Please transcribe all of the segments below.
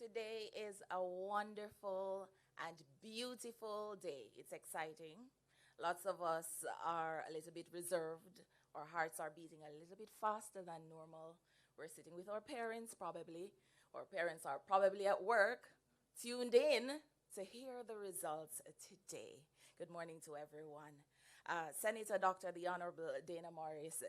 Today is a wonderful and beautiful day. It's exciting. Lots of us are a little bit reserved. Our hearts are beating a little bit faster than normal. We're sitting with our parents, probably. Our parents are probably at work, tuned in to hear the results today. Good morning to everyone. Senator Dr. the Honorable Dana Morris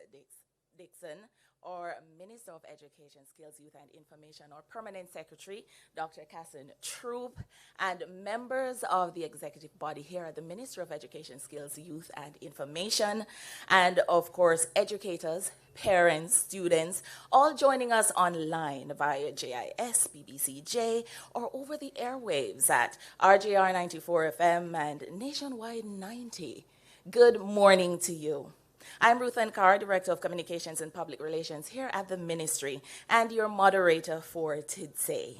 Dixon, or Minister of Education, Skills, Youth and Information, or Permanent Secretary, Dr. Casson Troop, and members of the executive body here at the Ministry of Education, Skills, Youth and Information, and of course, educators, parents, students, all joining us online via JIS, BBCJ, or over the airwaves at RJR 94 FM and Nationwide 90. Good morning to you. I'm Ruth Ann Carr, Director of Communications and Public Relations here at the Ministry, and your moderator for today.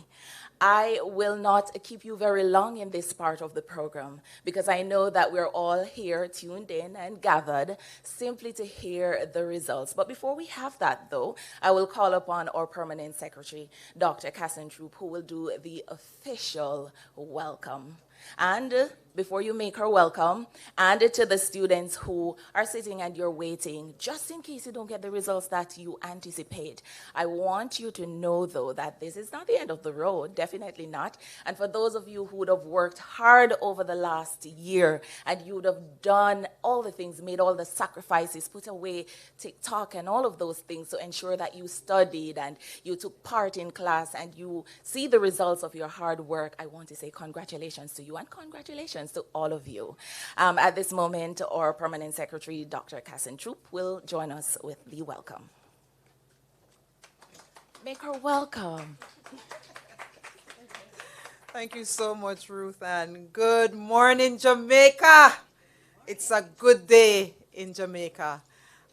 I will not keep you very long in this part of the program because I know that we're all here tuned in and gathered simply to hear the results. But before we have that, though, I will call upon our Permanent Secretary, Dr. Casson Troop, who will do the official welcome. And before you make her welcome, and to the students who are sitting and you're waiting, just in case you don't get the results that you anticipate, I want you to know, though, that this is not the end of the road, definitely not. And for those of you who would have worked hard over the last year, and you would have done all the things, made all the sacrifices, put away TikTok and all of those things to ensure that you studied and you took part in class and you see the results of your hard work, I want to say congratulations to you and congratulations to all of you. At this moment, our Permanent Secretary, Dr. Casson Troop, will join us with the welcome. Make her welcome. Thank you so much, Ruth, and good morning, Jamaica. It's a good day in Jamaica.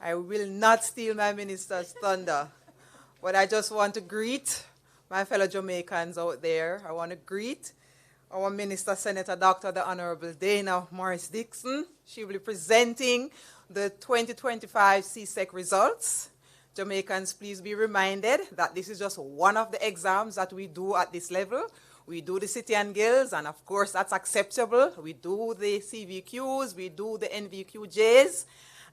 I will not steal my minister's thunder, but I just want to greet my fellow Jamaicans out there. I want to greet our Minister, Senator Dr. the Honorable Dana Morris Dixon. She will be presenting the 2025 CSEC results. Jamaicans, please be reminded that this is just one of the exams that we do at this level. We do the City and Guilds, and of course that's acceptable. We do the CVQs, we do the NVQJs,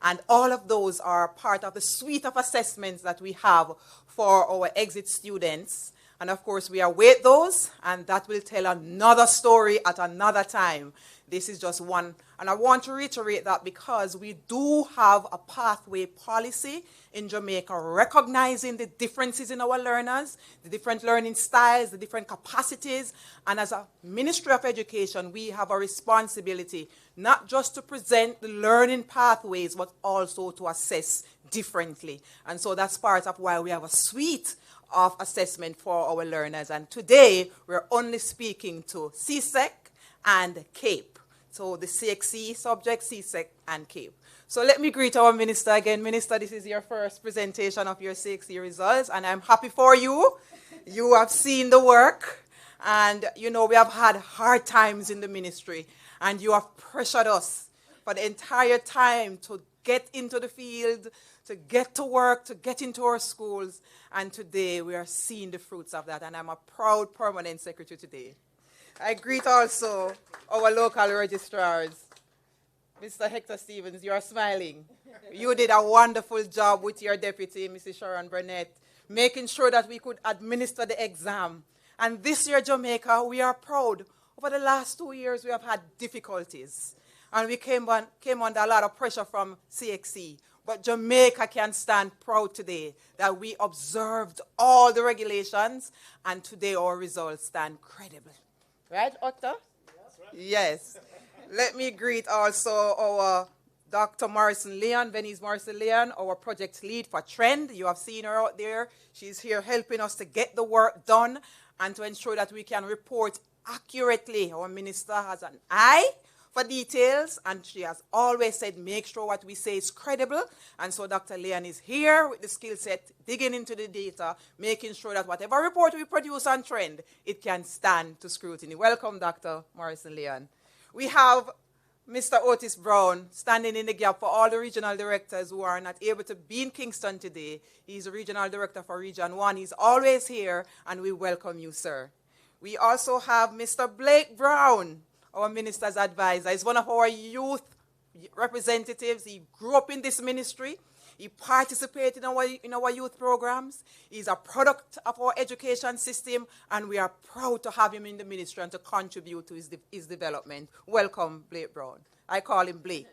and all of those are part of the suite of assessments that we have for our exit students. And of course, we await those, and that will tell another story at another time. This is just one. And I want to reiterate that because we do have a pathway policy in Jamaica, recognizing the differences in our learners, the different learning styles, the different capacities. And as a Ministry of Education, we have a responsibility not just to present the learning pathways, but also to assess differently. And so that's part of why we have a suite of assessment for our learners. And today, we're only speaking to CSEC and CAPE. So the CXC subject, CSEC, and CAPE. So let me greet our Minister again. Minister, this is your first presentation of your CXC results, and I'm happy for you. You have seen the work, and you know we have had hard times in the ministry, and you have pressured us for the entire time to get into the field, to get to work, to get into our schools, and today we are seeing the fruits of that, and I'm a proud Permanent Secretary today. I greet also our local registrars. Mr. Hector Stevens, you are smiling. You did a wonderful job with your deputy, Mrs. Sharon Burnett, making sure that we could administer the exam. And this year, Jamaica, we are proud. Over the last 2 years, we have had difficulties. And we came under a lot of pressure from CXC. But Jamaica can stand proud today that we observed all the regulations, and today our results stand credible. Right, Otto? Yes. Let me greet also our Dr. Morrison Leon, Venice Morrison Leon, our project lead for Trend. You have seen her out there. She's here helping us to get the work done and to ensure that we can report accurately. Our minister has an eye for details, and she has always said, make sure what we say is credible. And so Dr. Leon is here with the skill set, digging into the data, making sure that whatever report we produce on Trend, it can stand to scrutiny. Welcome, Dr. Morrison Leon. We have Mr. Otis Brown standing in the gap for all the regional directors who are not able to be in Kingston today. He's a regional director for Region 1. He's always here, and we welcome you, sir. We also have Mr. Blake Brown, our minister's advisor. He's one of our youth representatives. He grew up in this ministry. He participated in our youth programs. He's a product of our education system, and we are proud to have him in the ministry and to contribute to his development. Welcome, Blake Brown. I call him Blake.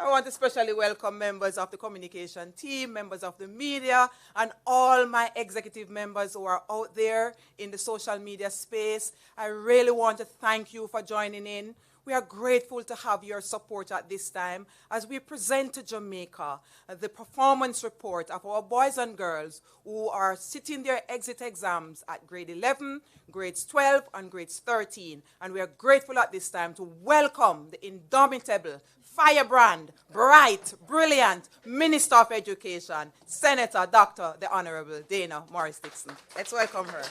I want to especially welcome members of the communication team, members of the media, and all my executive members who are out there in the social media space. I really want to thank you for joining in. We are grateful to have your support at this time as we present to Jamaica the performance report of our boys and girls who are sitting their exit exams at grade 11, grades 12, and grades 13. And we are grateful at this time to welcome the indomitable, firebrand, bright, brilliant Minister of Education, Senator Dr. the Honorable Dana Morris-Dixon. Let's welcome her.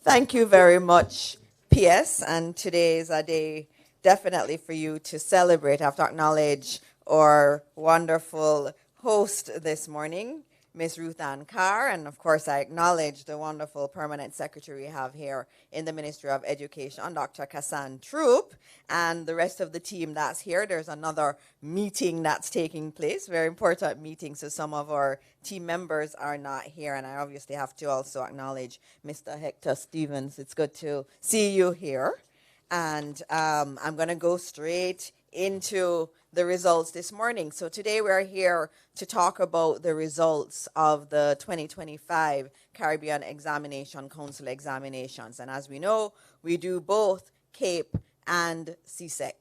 Thank you very much, PS. And today is a day definitely for you to celebrate. I have to acknowledge our wonderful host this morning, Miss Ruth Ann Carr. And of course, I acknowledge the wonderful permanent secretary we have here in the Ministry of Education, Dr. Kassan Troop, and the rest of the team that's here. There's another meeting that's taking place, very important meeting, so some of our team members are not here, and I obviously have to also acknowledge Mr. Hector Stevens. It's good to see you here, and I'm going to go straight into the results this morning. So today we're here to talk about the results of the 2025 Caribbean Examination Council examinations. And as we know, we do both CAPE and CSEC.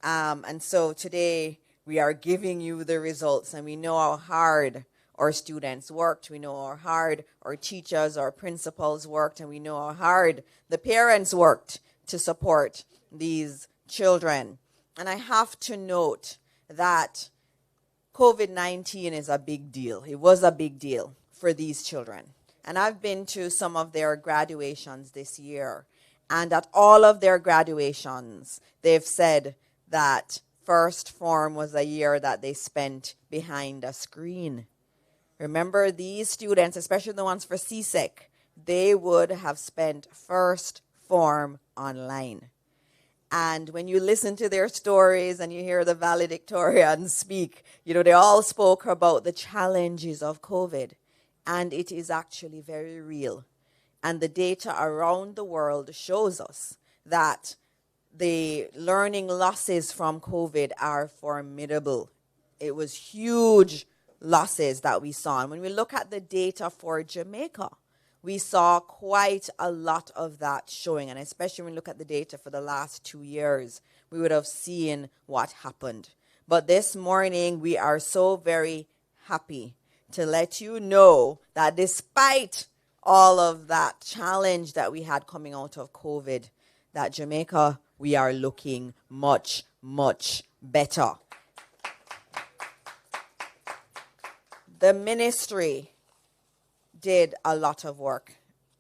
And so today we are giving you the results, and we know how hard our students worked. We know how hard our teachers, our principals worked, and we know how hard the parents worked to support these children. And I have to note that COVID-19 is a big deal. It was a big deal for these children. And I've been to some of their graduations this year. And at all of their graduations, they've said that first form was a year that they spent behind a screen. Remember, these students, especially the ones for CSEC, they would have spent first form online. And when you listen to their stories and you hear the valedictorians speak, they all spoke about the challenges of COVID. And it is actually very real. And the data around the world shows us that the learning losses from COVID are formidable. It was huge losses that we saw. And when we look at the data for Jamaica, we saw quite a lot of that showing. And especially when we look at the data for the last 2 years, we would have seen what happened. But this morning, we are so very happy to let you know that despite all of that challenge that we had coming out of COVID, that Jamaica, we are looking much, much better. The ministry did a lot of work,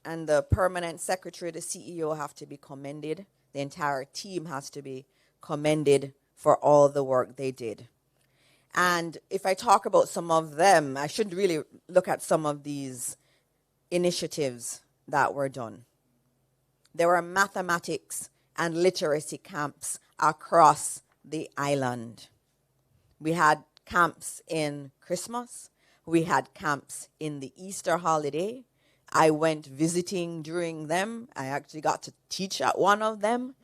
and the permanent secretary, the CEO, have to be commended. The entire team has to be commended for all the work they did. And if I talk about some of them, I should really look at some of these initiatives that were done. There were mathematics and literacy camps across the island. We had camps in Christmas. We had camps in the Easter holiday. I went visiting during them. I actually got to teach at one of them.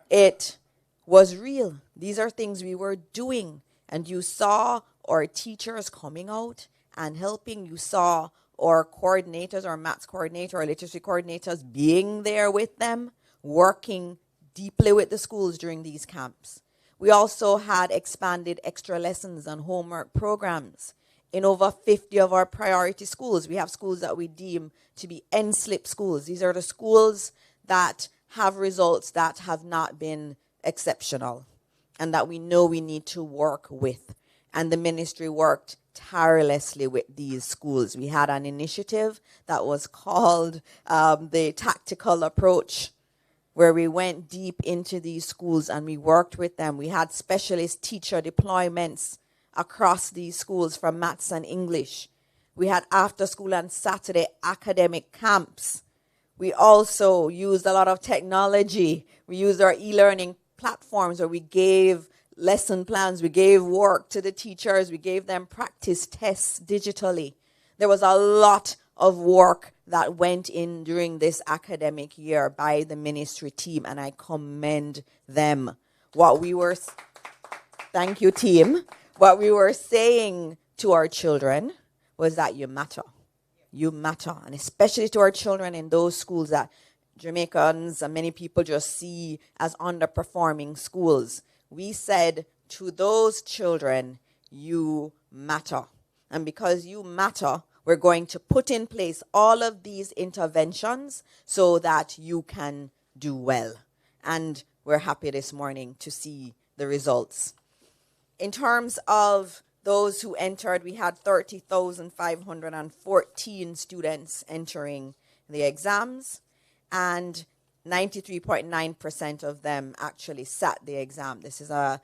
It was real. These are things we were doing. And you saw our teachers coming out and helping. You saw our coordinators, our maths coordinator, our literacy coordinators being there with them, working deeply with the schools during these camps. We also had expanded extra lessons and homework programs in over 50 of our priority schools. We have schools that we deem to be NSLIP schools. These are the schools that have results that have not been exceptional and that we know we need to work with. And the ministry worked tirelessly with these schools. We had an initiative that was called the Tactical Approach, where we went deep into these schools and we worked with them. We had specialist teacher deployments across these schools for maths and English. We had after school and Saturday academic camps. We also used a lot of technology. We used our e-learning platforms where we gave lesson plans, we gave work to the teachers, we gave them practice tests digitally. There was a lot of work that went in during this academic year by the ministry team, and I commend them. Thank you, team. What we were saying to our children was that you matter. You matter, and especially to our children in those schools that Jamaicans and many people just see as underperforming schools. We said to those children, you matter. And because you matter, we're going to put in place all of these interventions so that you can do well. And we're happy this morning to see the results. In terms of those who entered, we had 30,514 students entering the exams, and 93.9% of them actually sat the exam. This is a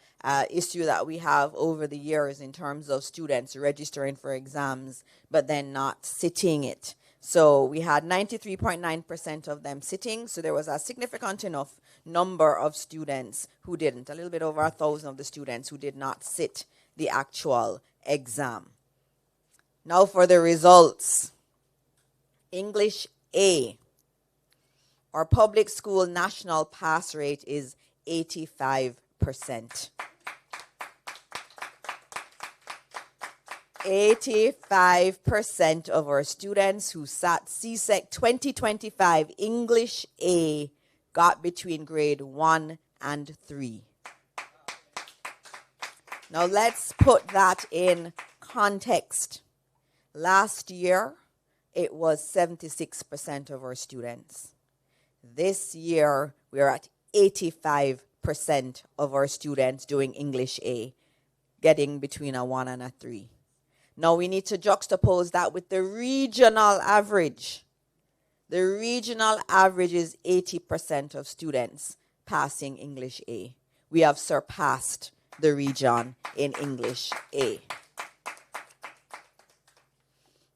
issue that we have over the years in terms of students registering for exams but then not sitting it. So we had 93.9% of them sitting, so there was a significant enough number of students who didn't, a little bit over 1,000 of the students who did not sit the actual exam. Now for the results. English A. Our public school national pass rate is 85%. 85% of our students who sat CSEC 2025 English A got between grade 1 and 3. Now let's put that in context. Last year, it was 76% of our students. This year, we are at 85% of our students doing English A, getting between a 1 and a 3. Now we need to juxtapose that with the regional average. The regional average is 80% of students passing English A. We have surpassed the region in English A.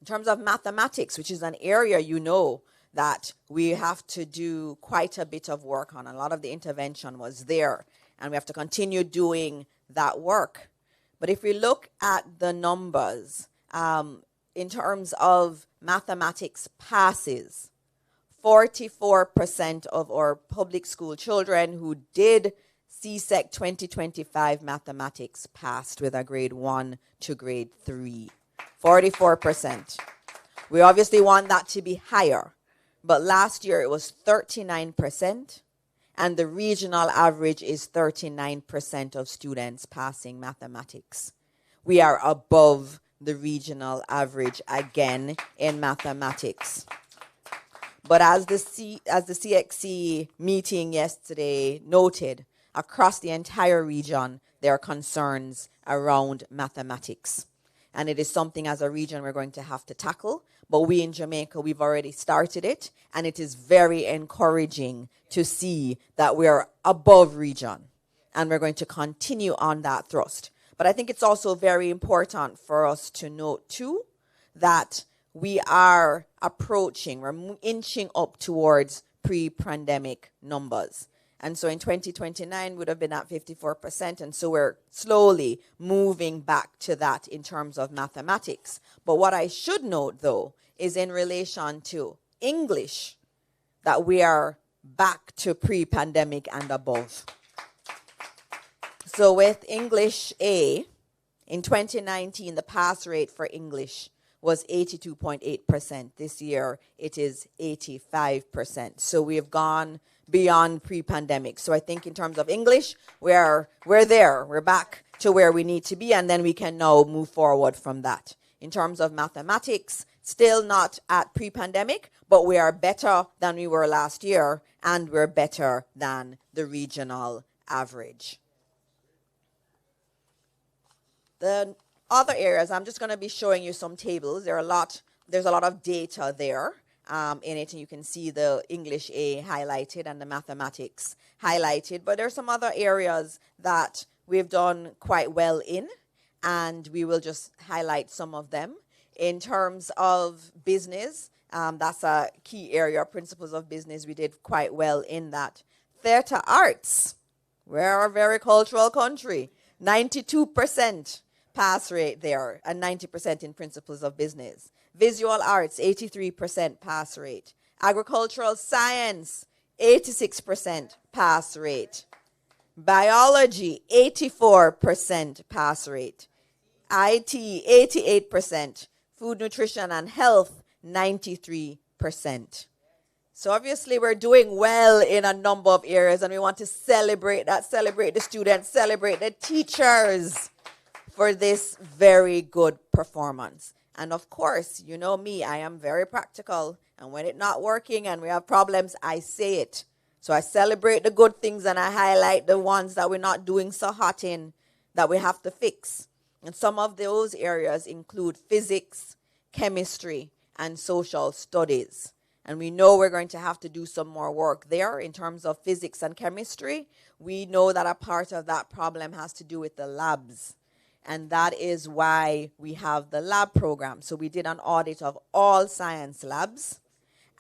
In terms of mathematics, which is an area you know that we have to do quite a bit of work on. A lot of the intervention was there, and we have to continue doing that work. But if we look at the numbers, in terms of mathematics passes, 44% of our public school children who did CSEC 2025 mathematics passed with a grade 1 to grade 3. 44%. We obviously want that to be higher, but last year it was 39%, and the regional average is 39% of students passing mathematics. We are above the regional average again in mathematics. But as the CXC meeting yesterday noted, across the entire region, there are concerns around mathematics. And it is something as a region we're going to have to tackle. But we in Jamaica, we've already started it. And it is very encouraging to see that we're above region. And we're going to continue on that thrust. But I think it's also very important for us to note, too, that we are approaching, we're inching up towards pre-pandemic numbers. And so in 2029, we would have been at 54%. And so we're slowly moving back to that in terms of mathematics. But what I should note, though, is in relation to English, that we are back to pre-pandemic and above. So with English A, in 2019, the pass rate for English was 82.8%. This year, it is 85%. So we have gone beyond pre-pandemic. So I think in terms of English, we're there. We're back to where we need to be, and then we can now move forward from that. In terms of mathematics, still not at pre-pandemic, but we are better than we were last year, and we're better than the regional average. The other areas, I'm just going to be showing you some tables. There's a lot of data there in it, and you can see the English A highlighted and the mathematics highlighted. But there are some other areas that we've done quite well in, and we will just highlight some of them. In terms of business, that's a key area, principles of business. We did quite well in that. Theater arts, we're a very cultural country. 92% pass rate there and 90% in principles of business. Visual arts, 83% pass rate. Agricultural science, 86% pass rate. Biology, 84% pass rate. IT, 88%. Food, nutrition, and health, 93%. So obviously we're doing well in a number of areas, and we want to celebrate that, celebrate the students, celebrate the teachers for this very good performance. And of course, you know me, I am very practical, and when it's not working and we have problems, I say it. So I celebrate the good things and I highlight the ones that we're not doing so hot in that we have to fix. And some of those areas include physics, chemistry, and social studies. And we know we're going to have to do some more work there in terms of physics and chemistry. We know that a part of that problem has to do with the labs. And that is why we have the lab program. So we did an audit of all science labs,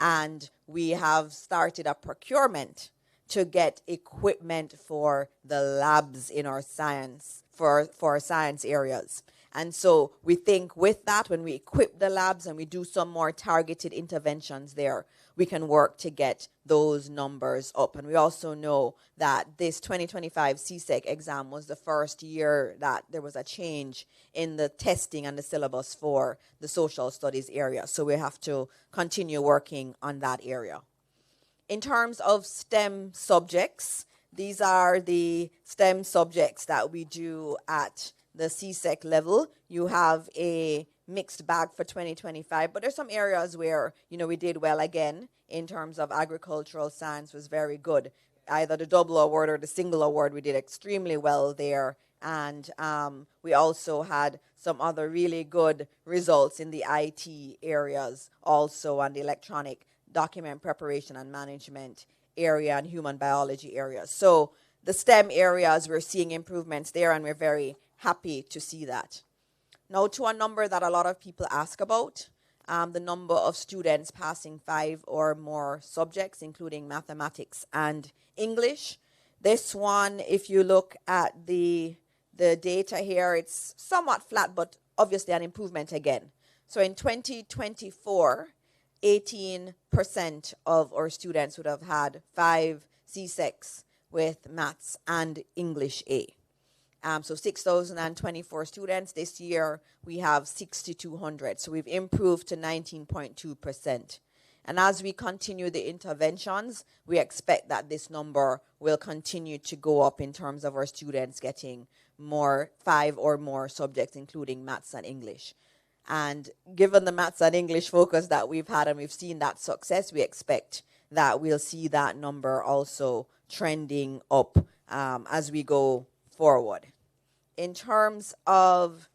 and we have started a procurement to get equipment for the labs in our science, for our science areas. And so we think with that, when we equip the labs and we do some more targeted interventions there, we can work to get those numbers up. And we also know that this 2025 CSEC exam was the first year that there was a change in the testing and the syllabus for the social studies area. So we have to continue working on that area. In terms of STEM subjects, these are the STEM subjects that we do at the CSEC level. You have a mixed bag for 2025, but there's some areas where, you know, we did well again in terms of agricultural science was very good. Either the double award or the single award, we did extremely well there. And we also had some other really good results in the IT areas, also on the electronic document preparation and management area and human biology areas. So the STEM areas, we're seeing improvements there, and we're very happy to see that. Now to a number that a lot of people ask about, the number of students passing 5 or more subjects, including mathematics and English. This one, if you look at the data here, it's somewhat flat, but obviously an improvement again. So in 2024, 18% of our students would have had 5 CSECs with maths and English A. So 6,024 students. This year, we have 6,200. So we've improved to 19.2%. And as we continue the interventions, we expect that this number will continue to go up in terms of our students getting more 5 or more subjects, including maths and English. And given the maths and English focus that we've had and we've seen that success, we expect that we'll see that number also trending up as we go forward. In terms of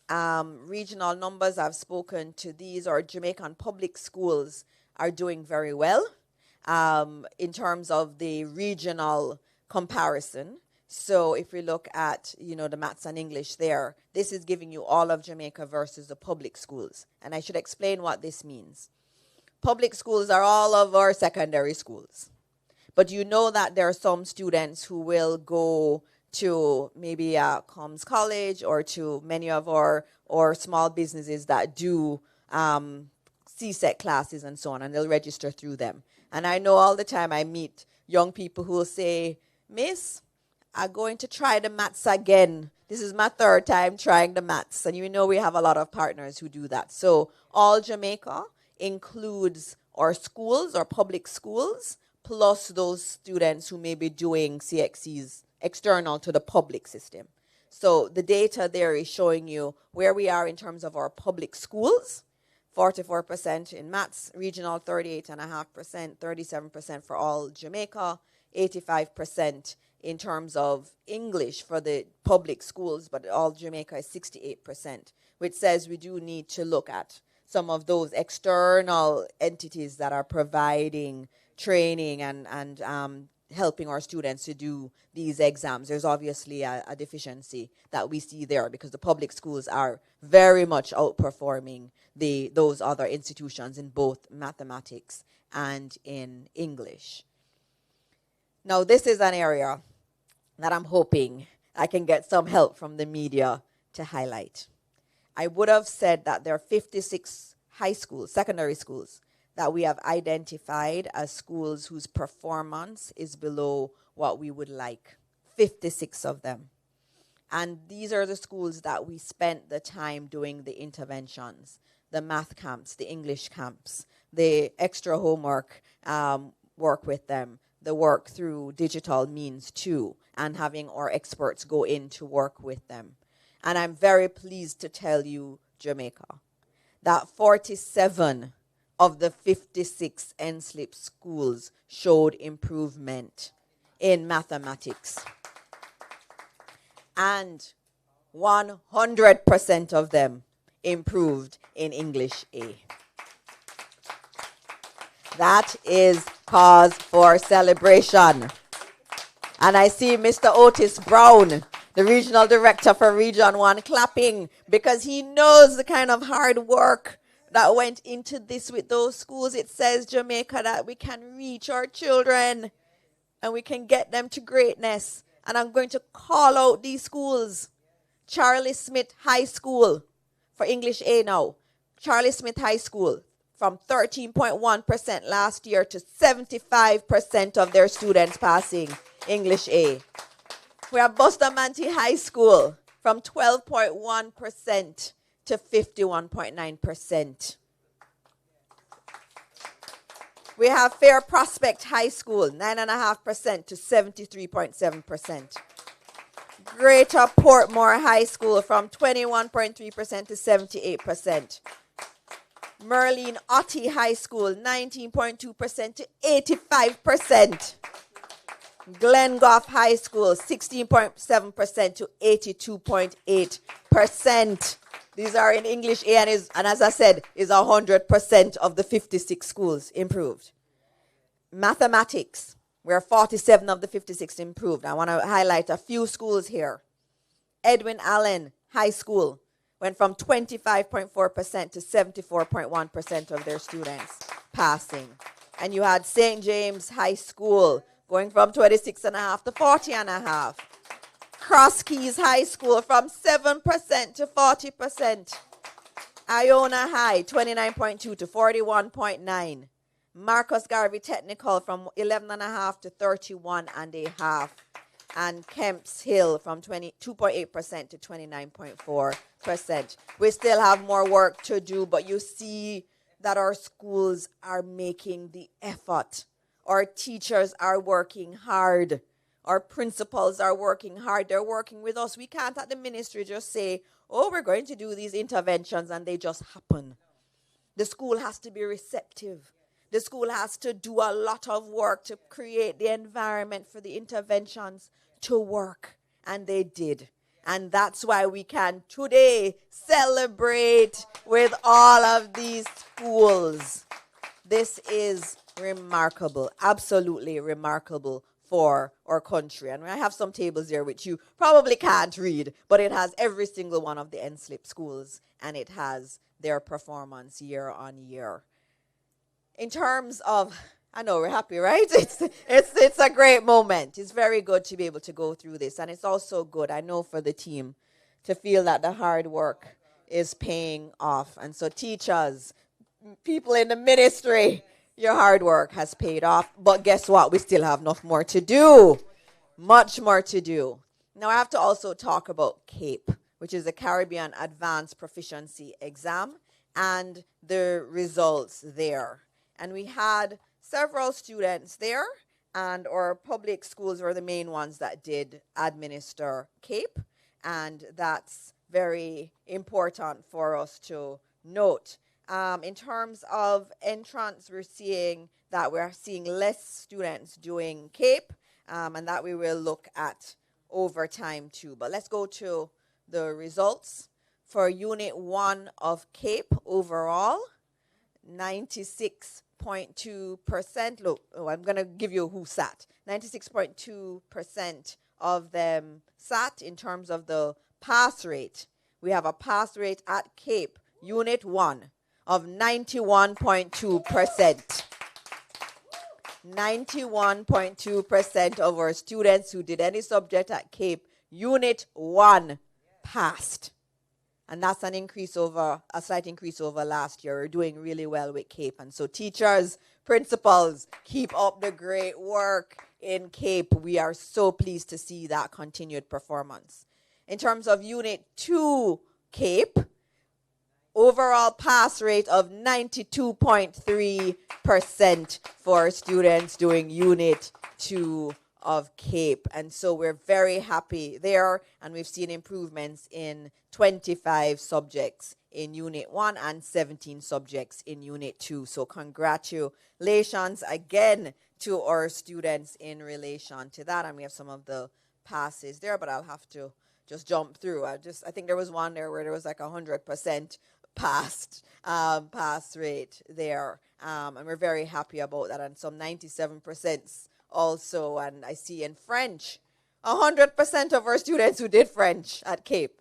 regional numbers, I've spoken to these. Our Jamaican public schools are doing very well in terms of the regional comparison. So if we look at, you know, the maths and English there, this is giving you all of Jamaica versus the public schools. And I should explain what this means. Public schools are all of our secondary schools. But you know that there are some students who will go to maybe Comms College or to many of our small businesses that do CSEC classes and so on, and they'll register through them. And I know all the time I meet young people who will say, Miss, I'm going to try the maths again. This is my 3rd time trying the maths. And you know we have a lot of partners who do that. So all Jamaica includes our schools, our public schools, plus those students who may be doing CXCs external to the public system. So the data there is showing you where we are in terms of our public schools. 44% in maths, regional 38.5%, 37% for all Jamaica, 85% in terms of English for the public schools, but all Jamaica is 68%, which says we do need to look at some of those external entities that are providing training and helping our students to do these exams. There's obviously a deficiency that we see there because the public schools are very much outperforming those other institutions in both mathematics and in English. Now, this is an area that I'm hoping I can get some help from the media to highlight. I would have said that there are 56 high schools, secondary schools, that we have identified as schools whose performance is below what we would like. 56 of them. And these are the schools that we spent the time doing the interventions, the math camps, the English camps, the extra homework work with them, the work through digital means too, and having our experts go in to work with them. And I'm very pleased to tell you, Jamaica, that 47 of the 56 NSLIP schools showed improvement in mathematics. And 100% of them improved in English A. That is cause for celebration. And I see Mr. Otis Brown, the regional director for Region 1, clapping because he knows the kind of hard work that went into this with those schools. It says, Jamaica, that we can reach our children and we can get them to greatness. And I'm going to call out these schools. Charlie Smith High School for English A now. Charlie Smith High School, from 13.1% last year to 75% of their students passing English A. We have Bustamante High School from 12.1% to 51.9%. We have Fair Prospect High School, 9.5% to 73.7%. Greater Portmore High School from 21.3% to 78%. Merlin Otti High School, 19.2% to 85%. Glengoff High School, 16.7% to 82.8%. These are in English A, and as I said, is 100% of the 56 schools improved. Mathematics, where 47 of the 56 improved. I want to highlight a few schools here. Edwin Allen High School went from 25.4% to 74.1% of their students passing. And you had St. James High School going from 26.5 to 40.5. Cross Keys High School from 7% to 40%. Iona High, 29.2 to 41.9. Marcus Garvey Technical from 11.5 to 31.5. And Kemp's Hill from 22.8% to 29.4%. We still have more work to do, but you see that our schools are making the effort. Our teachers are working hard. Our principals are working hard. They're working with us. We can't at the ministry just say, oh, we're going to do these interventions and they just happen. The school has to be receptive. The school has to do a lot of work to create the environment for the interventions to work. And they did. And that's why we can today celebrate with all of these schools. This is remarkable, absolutely remarkable for our country. And I have some tables here which you probably can't read, but it has every single one of the NSLIP schools, and it has their performance year on year. In terms of, I know we're happy, right? It's a great moment. It's very good to be able to go through this, and it's also good, I know, for the team to feel that the hard work is paying off. And so teachers, people in the ministry, your hard work has paid off, but guess what? We still have enough more to do. Much more to do. Now I have to also talk about CAPE, which is the Caribbean Advanced Proficiency Exam, and the results there. And we had several students there, and our public schools were the main ones that did administer CAPE, and that's very important for us to note. In terms of entrance, we're seeing less students doing CAPE, and that we will look at over time too. But let's go to the results. For Unit 1 of CAPE overall, 96 96.2%. Look, I'm going to give you who sat. 96.2% of them sat in terms of the pass rate. We have a pass rate at CAPE, Unit 1, of 91.2%. 91.2% of our students who did any subject at CAPE, Unit 1, passed. And that's an increase over, a slight increase over last year. We're doing really well with CAPE. And so teachers, principals, keep up the great work in CAPE. We are so pleased to see that continued performance. In terms of Unit 2 CAPE, overall pass rate of 92.3% for students doing Unit 2 of CAPE. And so we're very happy there, and we've seen improvements in 25 subjects in Unit 1 and 17 subjects in Unit 2. So congratulations again to our students in relation to that. And we have some of the passes there, but I'll have to just jump through. I think there was one there where there was like 100% pass rate there. And we're very happy about that. And some 97% also. And I see in French, 100% of our students who did French at CAPE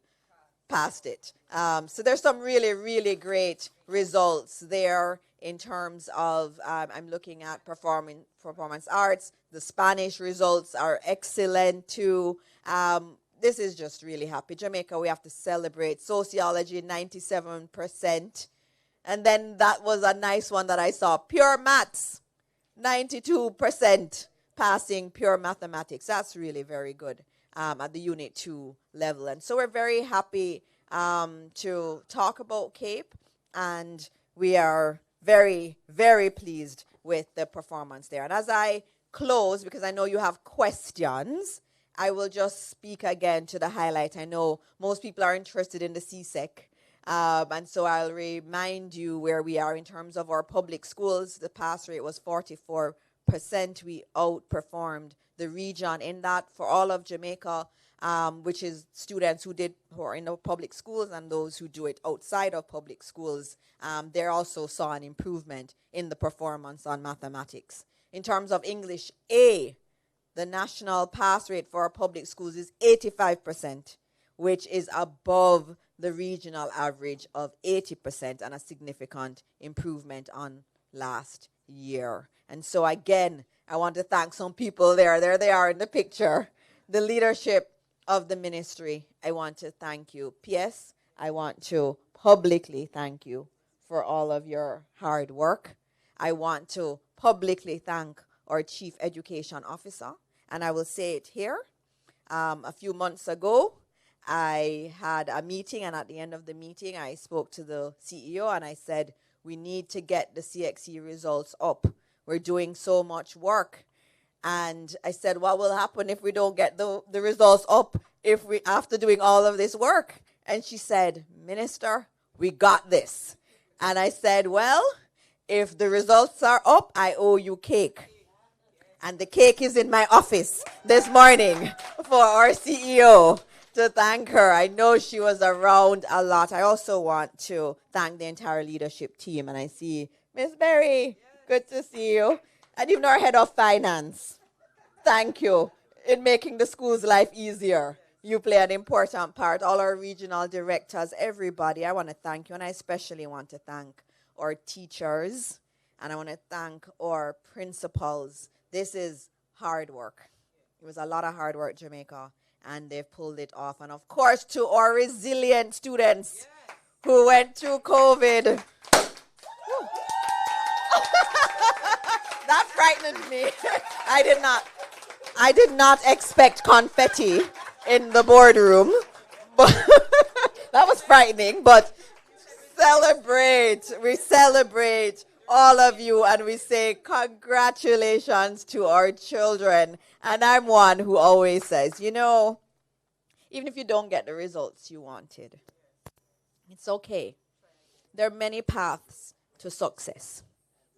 passed it. So there's some really, really great results there in terms of, I'm looking at performance arts. The Spanish results are excellent too. This is just really happy. Jamaica, we have to celebrate. Sociology, 97%. And then that was a nice one that I saw. Pure maths, 92% passing pure mathematics. That's really very good at the Unit 2 level. And so we're very happy to talk about CAPE. And we are very, very pleased with the performance there. And as I close, because I know you have questions, I will just speak again to the highlight. I know most people are interested in the CSEC. And so I'll remind you where we are in terms of our public schools. The pass rate was 44%. We outperformed the region in that for all of Jamaica, which is students who are in the public schools and those who do it outside of public schools. They also saw an improvement in the performance on mathematics. In terms of English A, the national pass rate for our public schools is 85%, which is above the regional average of 80% and a significant improvement on last year. And so again, I want to thank some people there. There they are in the picture. The leadership of the ministry, I want to thank you. P.S., I want to publicly thank you for all of your hard work. I want to publicly thank our Chief Education Officer, and I will say it here. A few months ago, I had a meeting, and at the end of the meeting, I spoke to the CEO, and I said, we need to get the CXC results up. We're doing so much work. And I said, what will happen if we don't get the results up after doing all of this work? And she said, Minister, we got this. And I said, well, if the results are up, I owe you cake. And the cake is in my office this morning for our CEO to thank her. I know she was around a lot. I also want to thank the entire leadership team. And I see Miss Berry, good to see you. And even our head of finance, thank you in making the school's life easier. You play an important part. All our regional directors, everybody, I want to thank you. And I especially want to thank our teachers. And I want to thank our principals. This is hard work. It was a lot of hard work, Jamaica, and they've pulled it off. And of course, to our resilient students who went through COVID. That frightened me. I did not expect confetti in the boardroom, but that was frightening. But we celebrate all of you, and we say congratulations to our children. And I'm one who always says, even if you don't get the results you wanted, it's okay. There are many paths to success,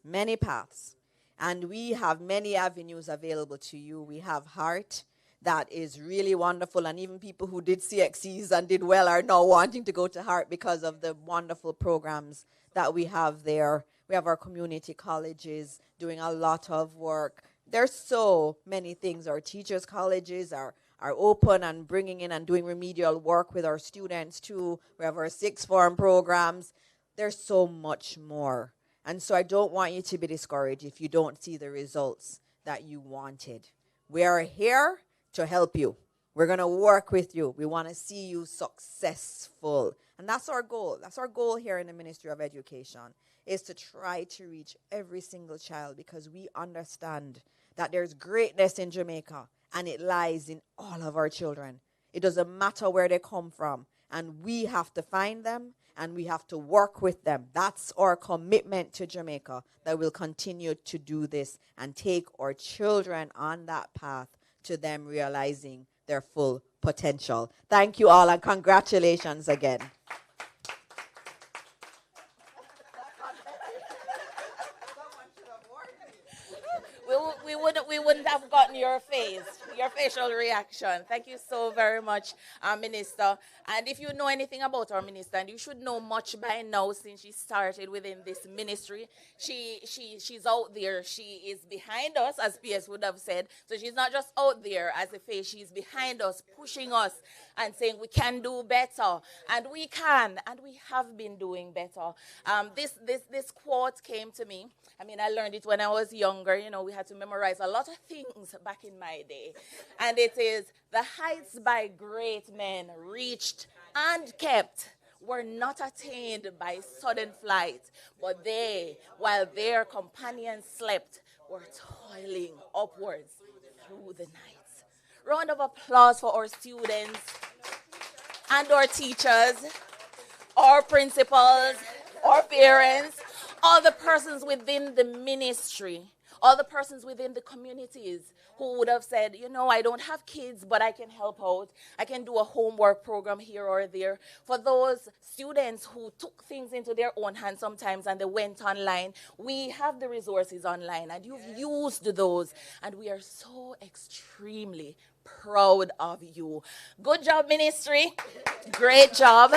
many paths. And we have many avenues available to you. We have heart, that is really wonderful. And even people who did CXCs and did well are now wanting to go to Hart because of the wonderful programs that we have there. We have our community colleges doing a lot of work. There's so many things. Our teachers' colleges are open and bringing in and doing remedial work with our students too. We have our sixth form programs. There's so much more. And so I don't want you to be discouraged if you don't see the results that you wanted. We are here to help you. We're going to work with you. We want to see you successful. And that's our goal. That's our goal here in the Ministry of Education, is to try to reach every single child, because we understand that there's greatness in Jamaica and it lies in all of our children. It doesn't matter where they come from. And we have to find them and we have to work with them. That's our commitment to Jamaica, that we'll continue to do this and take our children on that path to them realizing their full potential. Thank you all and congratulations again. We wouldn't have gotten your facial reaction. Thank you so very much, Minister. And if you know anything about our minister, and you should know much by now since she started within this ministry, she's out there. She is behind us, as PS would have said. So she's not just out there as a face. She's behind us, pushing us and saying we can do better. And we can, and we have been doing better. This quote came to me. I mean, I learned it when I was younger. You know, we had to memorize a lot of things back in my day. And it is, the heights by great men reached and kept were not attained by sudden flight, but they, while their companions slept, were toiling upwards through the nights. Round of applause for our students and our teachers, our principals, our parents, all the persons within the ministry, all the persons within the communities who would have said, you know, I don't have kids, but I can help out. I can do a homework program here or there. For those students who took things into their own hands sometimes and they went online, we have the resources online and you've used those. And we are so extremely proud of you. Good job, ministry. Great job.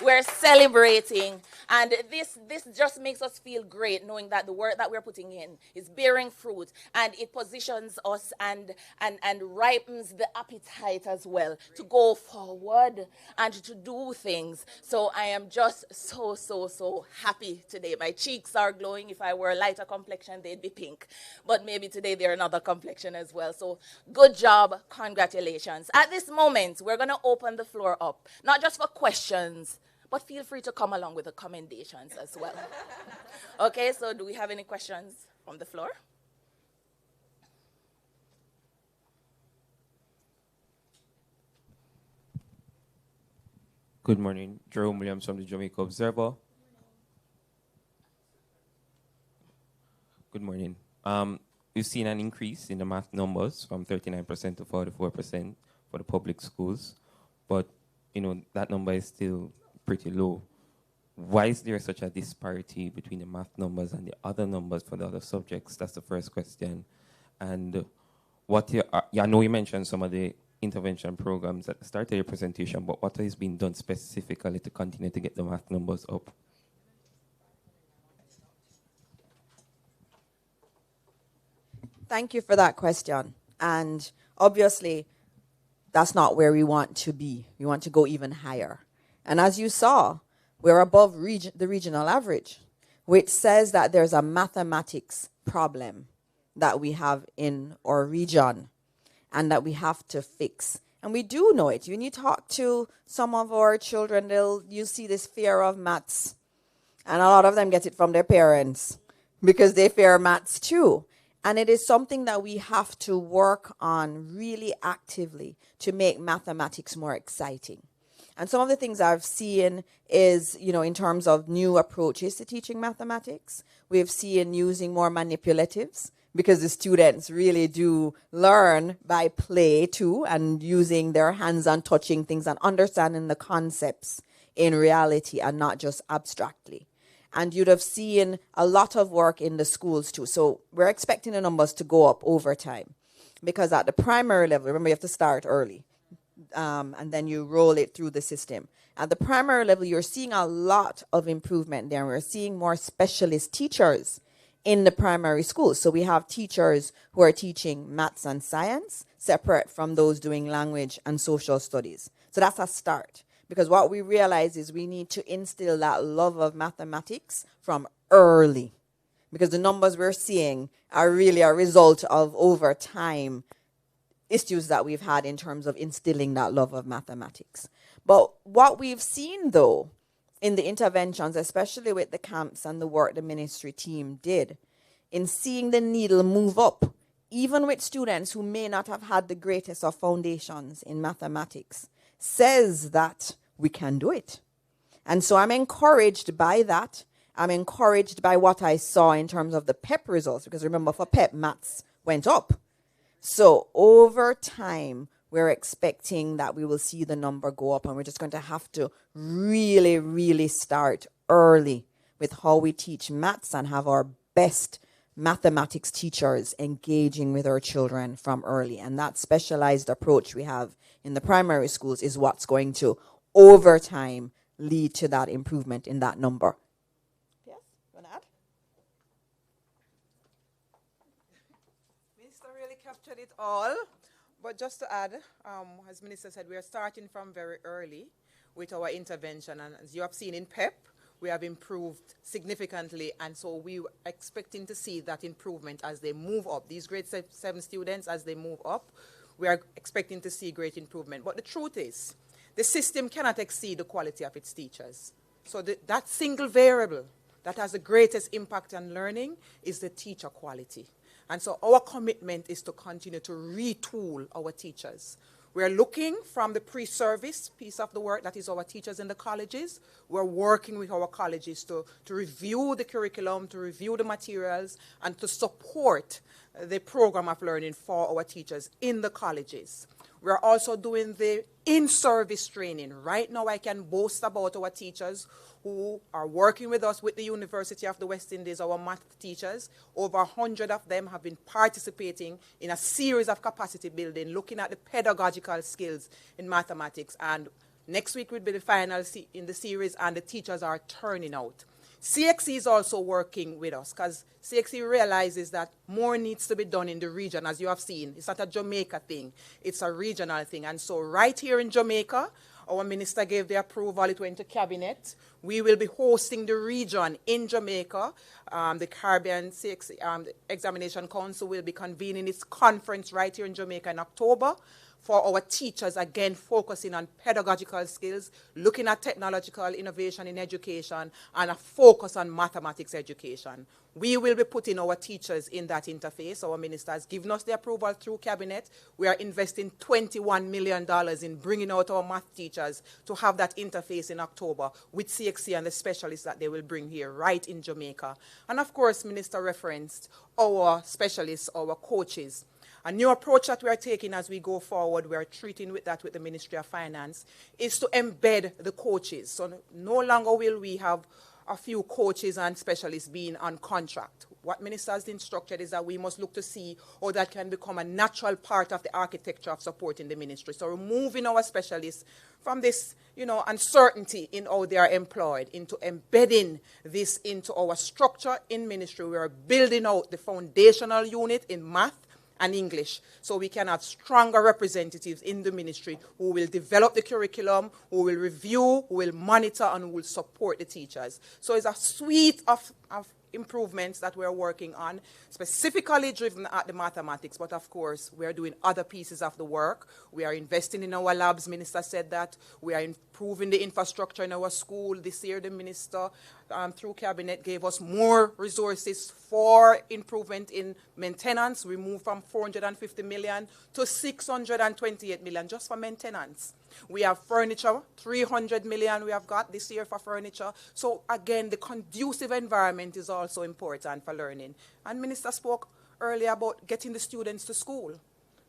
We're celebrating, and this just makes us feel great knowing that the work that we're putting in is bearing fruit, and it positions us and ripens the appetite as well to go forward and to do things. So I am just so happy today. My cheeks are glowing. If I were a lighter complexion, they'd be pink, but maybe today they're another complexion as well. So good job, congratulations. At this moment, we're going to open the floor up, not just for questions, but feel free to come along with the commendations as well. Okay, so do we have any questions from the floor? Good morning. Jerome Williams from the Jamaica Observer. Good morning. We've seen an increase in the math numbers from 39% to 44% for the public schools, but you know that number is still pretty low. Why is there such a disparity between the math numbers and the other numbers for the other subjects? That's the first question. And I know you mentioned some of the intervention programs at the start of your presentation, but what has been done specifically to continue to get the math numbers up? Thank you for that question. And obviously, that's not where we want to be. We want to go even higher. And as you saw, we're above the regional average, which says that there's a mathematics problem that we have in our region and that we have to fix. And we do know it. When you talk to some of our children, you see this fear of maths. And a lot of them get it from their parents because they fear maths too. And it is something that we have to work on really actively to make mathematics more exciting. And some of the things I've seen is, you know, in terms of new approaches to teaching mathematics, we've seen using more manipulatives because the students really do learn by play too and using their hands and touching things and understanding the concepts in reality and not just abstractly. And you'd have seen a lot of work in the schools too. So we're expecting the numbers to go up over time. because at the primary level, remember you have to start early, and then you roll it through the system. At the primary level, you're seeing a lot of improvement there. We're seeing more specialist teachers in the primary schools. So we have teachers who are teaching maths and science separate from those doing language and social studies. So that's a start, because what we realize is we need to instill that love of mathematics from early, because the numbers we're seeing are really a result of, over time, issues that we've had in terms of instilling that love of mathematics. But what we've seen, though, in the interventions, especially with the camps and the work the ministry team did, in seeing the needle move up, even with students who may not have had the greatest of foundations in mathematics, says that we can do it. And so I'm encouraged by that. I'm encouraged by what I saw in terms of the PEP results, because remember, for PEP, maths went up. So over time, we're expecting that we will see the number go up, and we're just going to have to really, really start early with how we teach maths and have our best mathematics teachers engaging with our children from early. And that specialized approach we have in the primary schools is what's going to, over time, lead to that improvement in that number. Yes, you want to add? Minister really captured it all. But just to add, as Minister said, we are starting from very early with our intervention. And as you have seen in PEP, we have improved significantly. And so we are expecting to see that improvement as they move up. These grade 7 students, as they move up, we are expecting to see great improvement. But the truth is, the system cannot exceed the quality of its teachers. So that single variable that has the greatest impact on learning is the teacher quality. And so our commitment is to continue to retool our teachers. We're looking from the pre-service piece of the work, that is our teachers in the colleges. We're working with our colleges to review the curriculum, to review the materials, and to support the program of learning for our teachers in the colleges. We're also doing the in-service training. Right now, I can boast about our teachers who are working with us with the University of the West Indies, our math teachers. Over 100 of them have been participating in a series of capacity building, looking at the pedagogical skills in mathematics. And next week will be the final in the series, and the teachers are turning out. CXC is also working with us, because CXC realizes that more needs to be done in the region, as you have seen. It's not a Jamaica thing, it's a regional thing. And so right here in Jamaica, our minister gave the approval, it went to cabinet. We will be hosting the region in Jamaica. The Caribbean CXC, the Examination Council will be convening its conference right here in Jamaica in October, for our teachers, again, focusing on pedagogical skills, looking at technological innovation in education, and a focus on mathematics education. We will be putting our teachers in that interface. Our minister has given us the approval through cabinet. We are investing $21 million in bringing out our math teachers to have that interface in October with CXC and the specialists that they will bring here right in Jamaica. And of course, Minister referenced our specialists, our coaches. A new approach that we are taking as we go forward, we are treating with that with the Ministry of Finance, is to embed the coaches. So no longer will we have a few coaches and specialists being on contract. What Minister has instructed is that we must look to see how that can become a natural part of the architecture of supporting the ministry. So removing our specialists from this, uncertainty in how they are employed, into embedding this into our structure in ministry. We are building out the foundational unit in math and English, so we can have stronger representatives in the ministry who will develop the curriculum, who will review, who will monitor, and who will support the teachers. So it's a suite of improvements that we're working on, specifically driven at the mathematics, but of course, we're doing other pieces of the work. We are investing in our labs, Minister said that. We are improving the infrastructure in our school. This year, the Minister, through Cabinet, gave us more resources for improvement in maintenance. We moved from 450 million to 628 million just for maintenance. We have furniture, 300 million we have got this year for furniture. So again, the conducive environment is also important for learning. And Minister spoke earlier about getting the students to school,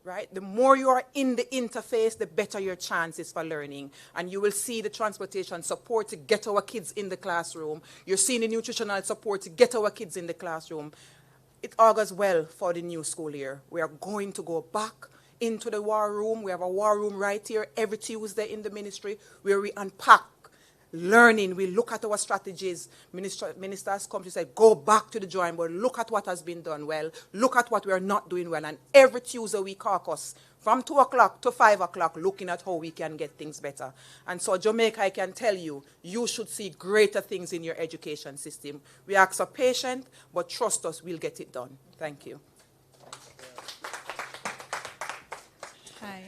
right? The more you are in the interface, the better your chances for learning. And you will see the transportation support to get our kids in the classroom. You're seeing the nutritional support to get our kids in the classroom. it augurs well for the new school year. We are going to go back into the war room. We have a war room right here every Tuesday in the ministry where we unpack learning. We look at our strategies. Ministers come to say, go back to the drawing board. Look at what has been done well. Look at what we are not doing well. And every Tuesday we caucus from 2 o'clock to 5 o'clock looking at how we can get things better. And so Jamaica, I can tell you, you should see greater things in your education system. We ask for patience, but trust us, we'll get it done. Thank you. Hi.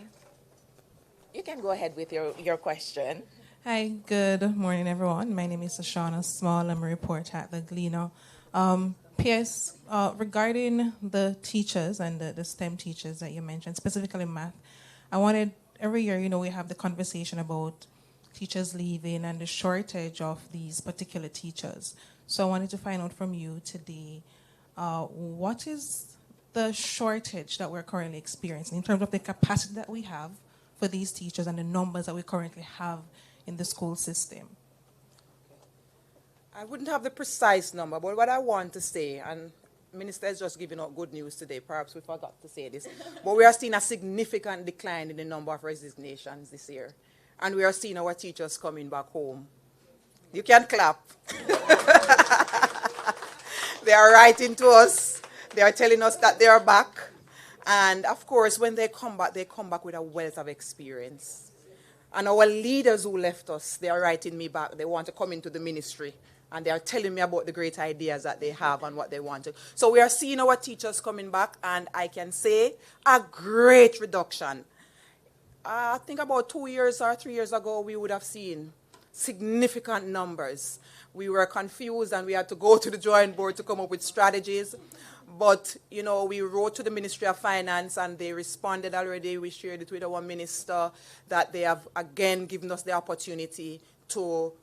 You can go ahead with your question. Hi, good morning, everyone. My name is Ashana Small. I'm a reporter at the Gleaner. P.S. Regarding the teachers and the STEM teachers that you mentioned, specifically math, I wanted, every year, we have the conversation about teachers leaving and the shortage of these particular teachers. So I wanted to find out from you today, what is the shortage that we're currently experiencing in terms of the capacity that we have for these teachers and the numbers that we currently have in the school system? I wouldn't have the precise number, but what I want to say, and Minister is just giving out good news today, perhaps we forgot to say this, but we are seeing a significant decline in the number of resignations this year. And we are seeing our teachers coming back home. You can clap. They are writing to us. They are telling us that they are back. And of course, when they come back with a wealth of experience. And our leaders who left us, they are writing me back. They want to come into the ministry. And they are telling me about the great ideas that they have and what they want to. So we are seeing our teachers coming back, and I can say a great reduction. I think about 2 years or 3 years ago, we would have seen significant numbers. We were confused, and we had to go to the drawing board to come up with strategies. But, we wrote to the Ministry of Finance, and they responded already. We shared it with our minister that they have, again, given us the opportunity to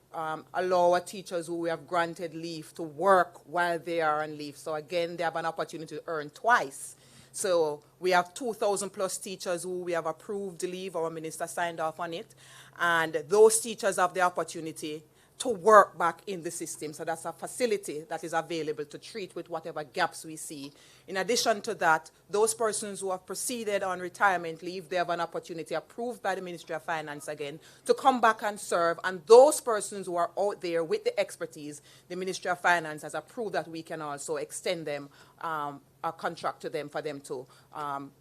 allow our teachers who we have granted leave to work while they are on leave. So, again, they have an opportunity to earn twice. So we have 2,000 plus teachers who we have approved leave. Our minister signed off on it. And those teachers have the opportunity to work back in the system. So that's a facility that is available to treat with whatever gaps we see. In addition to that, those persons who have proceeded on retirement leave, they have an opportunity approved by the Ministry of Finance again to come back and serve. And those persons who are out there with the expertise, the Ministry of Finance has approved that we can also extend them a contract to them for them to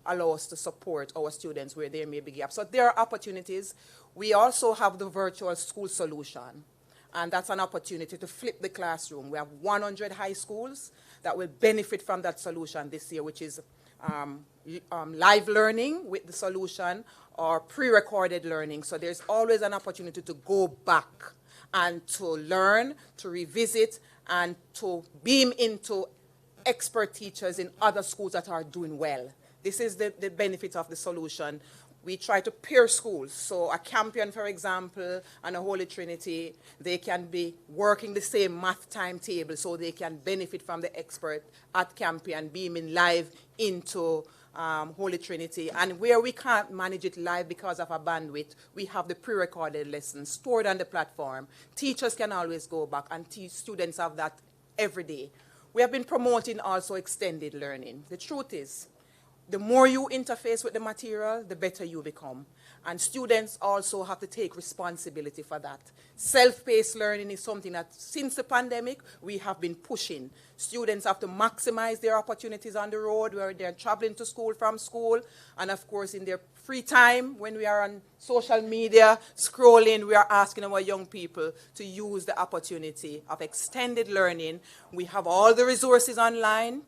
allow us to support our students where there may be gaps. So there are opportunities. We also have the virtual school solution. And that's an opportunity to flip the classroom. We have 100 high schools that will benefit from that solution this year, which is live learning with the solution or pre-recorded learning. So there's always an opportunity to go back and to learn, to revisit, and to beam into expert teachers in other schools that are doing well. This is the benefit of the solution. We try to pair schools. So a Campion, for example, and a Holy Trinity, they can be working the same math timetable so they can benefit from the expert at Campion, beaming live into Holy Trinity. And where we can't manage it live because of a bandwidth, we have the pre-recorded lessons stored on the platform. Teachers can always go back, and students have that every day. We have been promoting also extended learning. The truth is, the more you interface with the material, the better you become. And students also have to take responsibility for that. Self-paced learning is something that since the pandemic, we have been pushing. Students have to maximize their opportunities on the road where they're traveling to school from school. And of course, in their free time, when we are on social media, scrolling, we are asking our young people to use the opportunity of extended learning. We have all the resources online.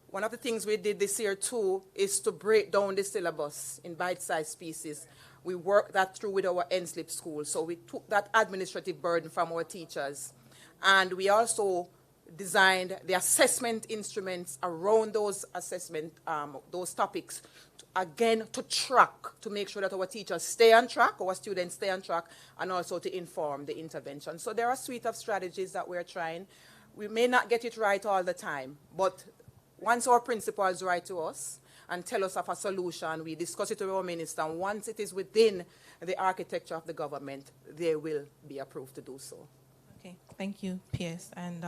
One of the things we did this year, too, is to break down the syllabus in bite-sized pieces. We worked that through with our NSLIP school. So we took that administrative burden from our teachers. And we also designed the assessment instruments around those those topics, to track, to make sure that our teachers stay on track, our students stay on track, and also to inform the intervention. So there are a suite of strategies that we're trying. We may not get it right all the time, but once our principals write to us and tell us of a solution, we discuss it with our minister, and once it is within the architecture of the government, they will be approved to do so. Okay, thank you, P.S. And,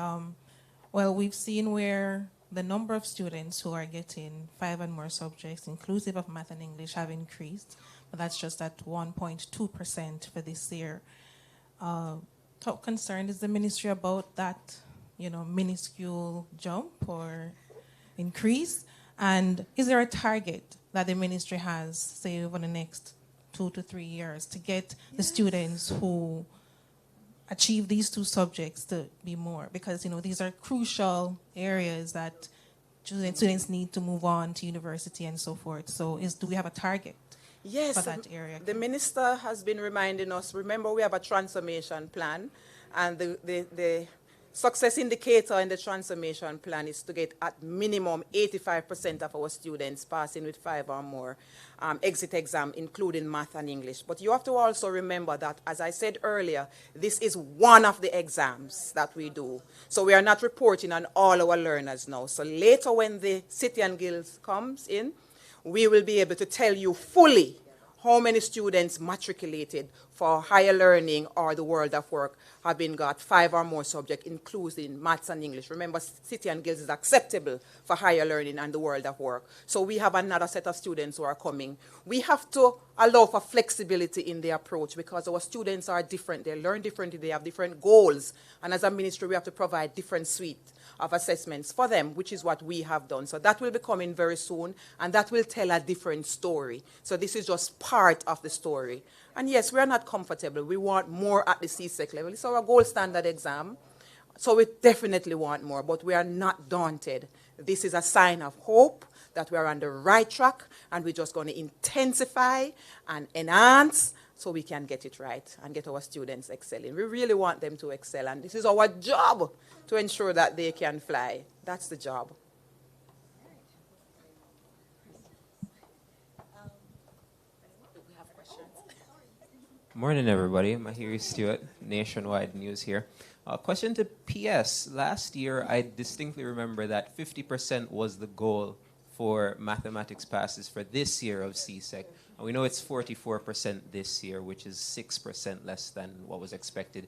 well, we've seen where the number of students who are getting 5 and more subjects, inclusive of math and English, have increased, but that's just at 1.2% for this year. How concerned is the ministry about that, minuscule jump or increase? And is there a target that the ministry has, say, over the next 2 to 3 years to get the students who achieve these 2 subjects to be more? Because, these are crucial areas that students need to move on to university and so forth. So do we have a target for that area? The minister has been reminding us, remember we have a transformation plan, and the success indicator in the transformation plan is to get at minimum 85% of our students passing with 5 or more exit exam, including math and English. But you have to also remember that, as I said earlier, this is one of the exams that we do. So we are not reporting on all our learners now. So later when the City and Guilds comes in, we will be able to tell you fully how many students matriculated for higher learning or the world of work have been got 5 or more subjects, including maths and English. Remember, City and Guilds is acceptable for higher learning and the world of work. So we have another set of students who are coming. We have to allow for flexibility in the approach because our students are different. They learn differently. They have different goals. And as a ministry, we have to provide different suite of assessments for them, which is what we have done. So that will be coming very soon, and that will tell a different story. So this is just part of the story. And yes, we are not comfortable. We want more at the CSEC level. It's our gold standard exam. So we definitely want more, but we are not daunted. This is a sign of hope that we are on the right track, and we're just going to intensify and enhance so we can get it right and get our students excelling. We really want them to excel, and this is our job to ensure that they can fly. That's the job. Morning, everybody. Mahiri Stewart, Nationwide News here. Question to PS. Last year, I distinctly remember that 50% was the goal for mathematics passes for this year of CSEC. And we know it's 44% this year, which is 6% less than what was expected.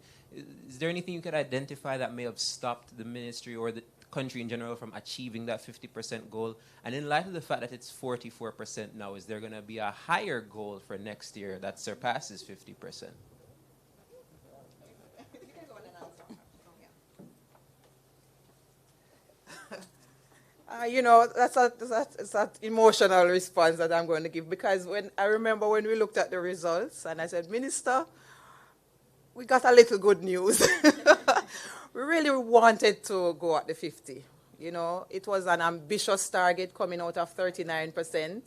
Is there anything you could identify that may have stopped the ministry or the country in general from achieving that 50% goal? And in light of the fact that it's 44% now, is there going to be a higher goal for next year that surpasses 50%? That's an emotional response that I'm going to give, because I remember when we looked at the results and I said, Minister, we got a little good news. We really wanted to go at the 50. It was an ambitious target coming out of 39%,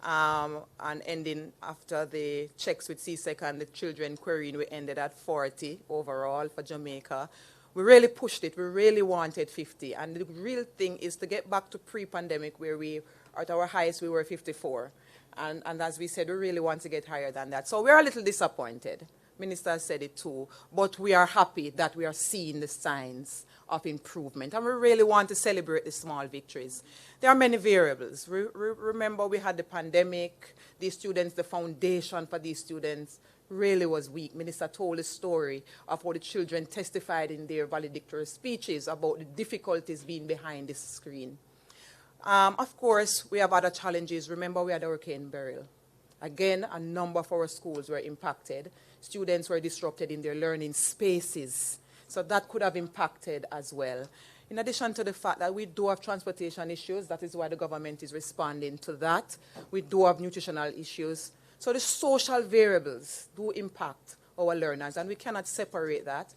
and ending after the checks with CSEC and the children querying, we ended at 40 overall for Jamaica. We really pushed it. We really wanted 50. And the real thing is to get back to pre-pandemic, where we, at our highest, we were 54. And as we said, we really want to get higher than that. So we're a little disappointed. Minister said it too. But we are happy that we are seeing the signs of improvement. And we really want to celebrate the small victories. There are many variables. Remember, we had the pandemic. These students, the foundation for these students really was weak. Minister told a story of how the children testified in their valedictory speeches about the difficulties being behind the screen. Of course, we have other challenges. Remember, we had Hurricane Beryl. Again, a number of our schools were impacted. Students were disrupted in their learning spaces. So that could have impacted as well. In addition to the fact that we do have transportation issues, that is why the government is responding to that. We do have nutritional issues. So the social variables do impact our learners, and we cannot separate that.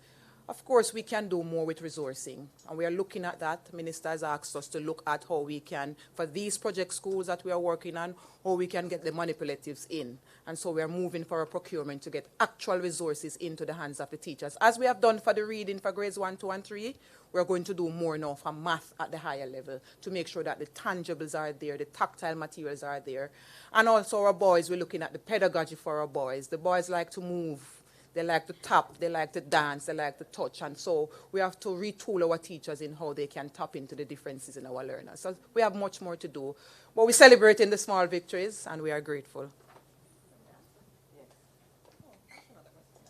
Of course, we can do more with resourcing, and we are looking at that. Minister has asked us to look at how we can, for these project schools that we are working on, how we can get the manipulatives in. And so we are moving for a procurement to get actual resources into the hands of the teachers. As we have done for the reading for grades 1, 2, and 3, we're going to do more now for math at the higher level to make sure that the tangibles are there, the tactile materials are there. And also our boys, we're looking at the pedagogy for our boys. The boys like to move. They like to tap, they like to dance, they like to touch. And so we have to retool our teachers in how they can tap into the differences in our learners. So we have much more to do. But we're celebrating the small victories, and we are grateful.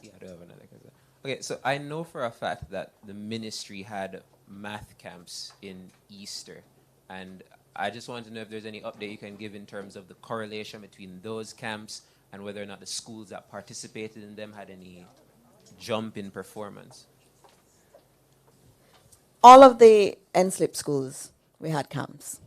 Yeah, I do have another question. Okay, so I know for a fact that the ministry had math camps in Easter. And I just want to know if there's any update you can give in terms of the correlation between those camps and whether or not the schools that participated in them had any jump in performance. All of the NSLIP schools, we had camps.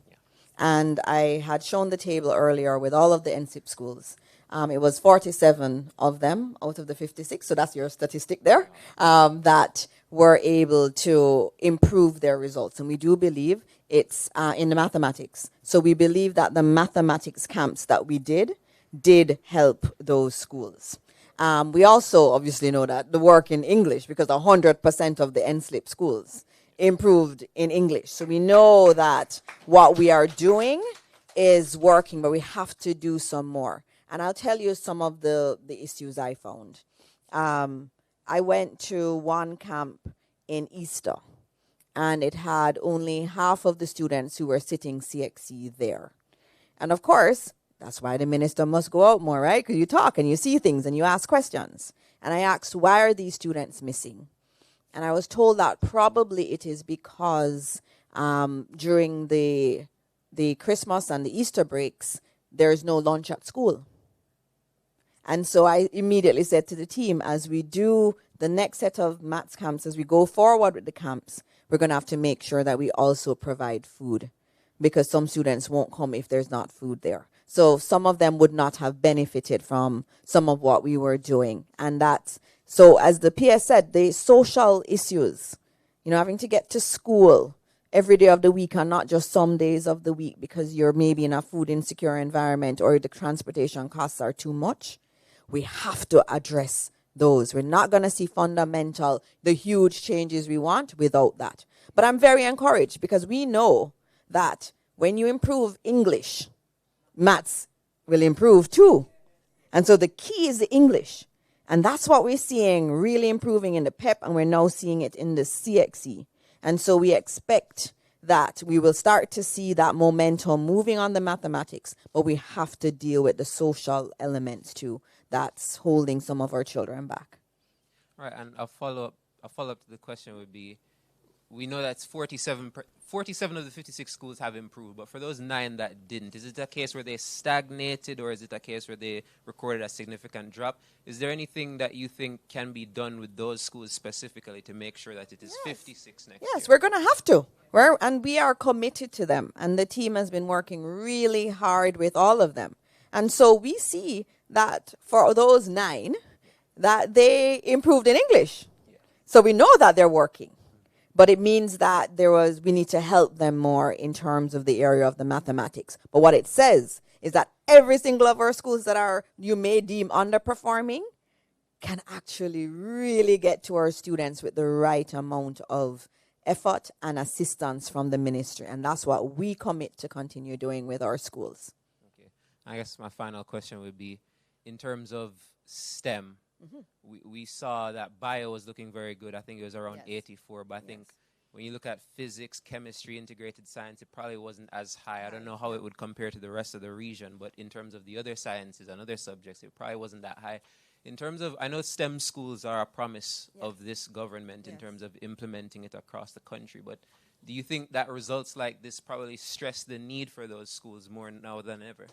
And I had shown the table earlier with all of the NSIP schools. It was 47 of them out of the 56, so that's your statistic there, that were able to improve their results. And we do believe it's in the mathematics. So we believe that the mathematics camps that we did help those schools. We also obviously know that the work in English, because 100% of the NSLIP schools improved in English. So we know that what we are doing is working, but we have to do some more. And I'll tell you some of the issues I found. I went to one camp in Easter, and it had only half of the students who were sitting CXC there. And of course, that's why the minister must go out more, right? Because you talk and you see things and you ask questions. And I asked, why are these students missing? And I was told that probably it is because during the Christmas and the Easter breaks, there is no lunch at school. And so I immediately said to the team, as we do the next set of maths camps, as we go forward with the camps, we're going to have to make sure that we also provide food, because some students won't come if there's not food there. So some of them would not have benefited from some of what we were doing. And that's, so as the PS said, the social issues, having to get to school every day of the week and not just some days of the week because you're maybe in a food insecure environment or the transportation costs are too much. We have to address those. We're not going to see the huge changes we want without that. But I'm very encouraged because we know that when you improve English, maths will improve too. And so the key is the English. And that's what we're seeing really improving in the PEP, and we're now seeing it in the CXC. And so we expect that we will start to see that momentum moving on the mathematics, but we have to deal with the social elements too. That's holding some of our children back. All right, and a follow-up to the question would be, we know that's 47 of the 56 schools have improved, but for those 9 that didn't, is it a case where they stagnated, or is it a case where they recorded a significant drop? Is there anything that you think can be done with those schools specifically to make sure that it is 56 next year? Yes, we're going to have to. And we are committed to them, and the team has been working really hard with all of them. And so we see that for those 9, that they improved in English. So we know that they're working. But it means that we need to help them more in terms of the area of the mathematics. But what it says is that every single of our schools that you may deem underperforming can actually really get to our students with the right amount of effort and assistance from the ministry. And that's what we commit to continue doing with our schools. Okay. I guess my final question would be, in terms of STEM, we saw that bio was looking very good. I think it was around 84, but I think when you look at physics, chemistry, integrated science, it probably wasn't as high. I don't know how it would compare to the rest of the region, but in terms of the other sciences and other subjects, it probably wasn't that high. In terms of, I know STEM schools are a promise of this government in terms of implementing it across the country, but do you think that results like this probably stress the need for those schools more now than ever?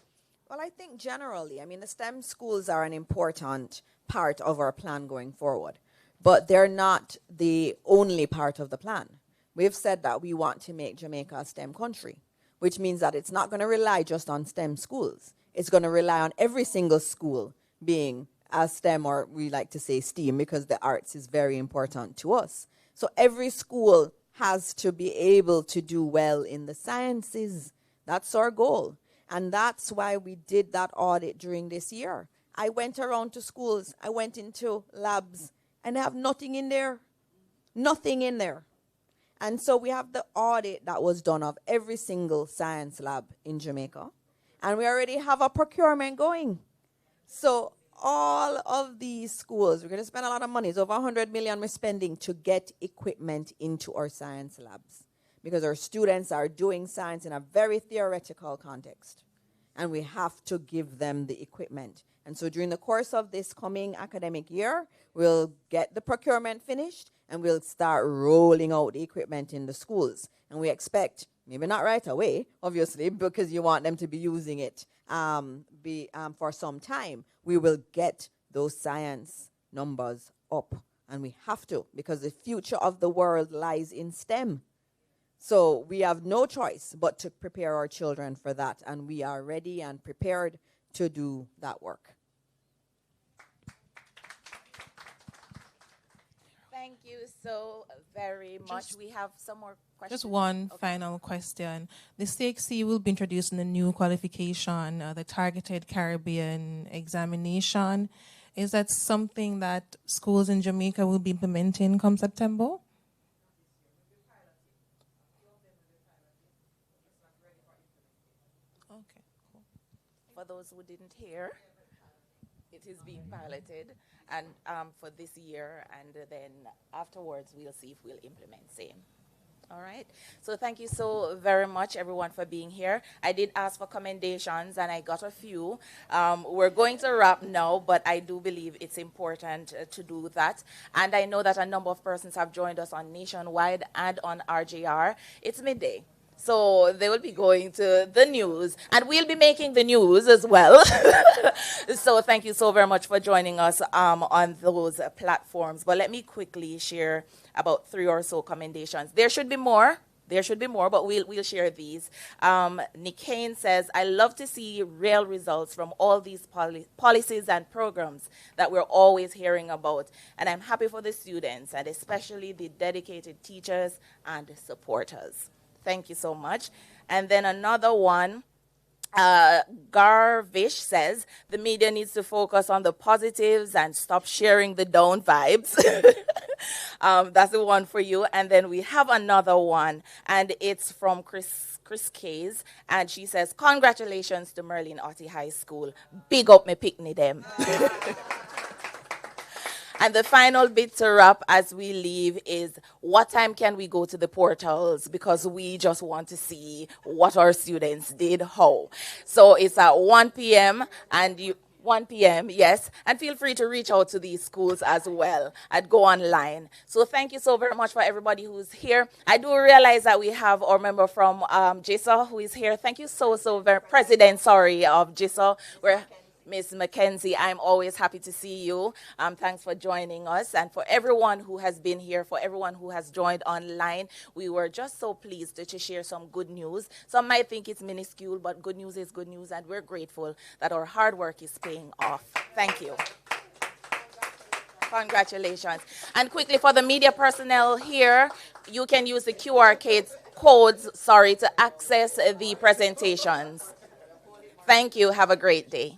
Well, I think generally, the STEM schools are an important part of our plan going forward, but they're not the only part of the plan. We've said that we want to make Jamaica a STEM country, which means that it's not going to rely just on STEM schools. It's going to rely on every single school being a STEM, or we like to say STEAM, because the arts is very important to us. So every school has to be able to do well in the sciences. That's our goal. And that's why we did that audit during this year. I went around to schools, I went into labs, and I have nothing in there. Nothing in there. And so we have the audit that was done of every single science lab in Jamaica. And we already have a procurement going. So all of these schools, we're going to spend a lot of money. It's over 100 million we're spending to get equipment into our science labs, because our students are doing science in a very theoretical context, and we have to give them the equipment. And so during the course of this coming academic year, we'll get the procurement finished, and we'll start rolling out the equipment in the schools. And we expect maybe not right away, obviously, because you want them to be using it for some time, we will get those science numbers up. And we have to, because the future of the world lies in STEM. So we have no choice but to prepare our children for that. And we are ready and prepared to do that work. Thank you so very much. We have some more questions. Just one final question. The CXC will be introducing a new qualification, the Targeted Caribbean Examination. Is that something that schools in Jamaica will be implementing come September? Okay, cool. For those who didn't hear, it is being piloted and for this year, and then afterwards we'll see if we'll implement same. All right. So thank you so very much, everyone, for being here. I did ask for commendations, and I got a few. We're going to wrap now, but I do believe it's important to do that. And I know that a number of persons have joined us on Nationwide and on RJR. It's midday. So they will be going to the news, and we'll be making the news as well. So thank you so very much for joining us on those platforms. But let me quickly share about 3 or so commendations. There should be more. But we'll share these. Nick Kane says, I love to see real results from all these policies and programs that we're always hearing about. And I'm happy for the students, and especially the dedicated teachers and supporters. Thank you so much. And then another one, Garvish says, the media needs to focus on the positives and stop sharing the down vibes. That's the one for you. And then we have another one, and it's from Chris Case, and she says, congratulations to Merlin Otti High School. Big up me pickney them. And the final bit to wrap as we leave is, what time can we go to the portals? Because we just want to see what our students did, how. So it's at 1 p.m. and 1 p.m., yes. And feel free to reach out to these schools as well and go online. So thank you so very much for everybody who's here. I do realize that we have our member from JISA who is here. Thank you so very, President, of JISA. We're Ms. Mackenzie, I'm always happy to see you. Thanks for joining us. And for everyone who has been here, for everyone who has joined online, we were just so pleased to share some good news. Some might think it's minuscule, but good news is good news, and we're grateful that our hard work is paying off. Thank you. Congratulations. And quickly, for the media personnel here, you can use the QR codes, to access the presentations. Thank you. Have a great day.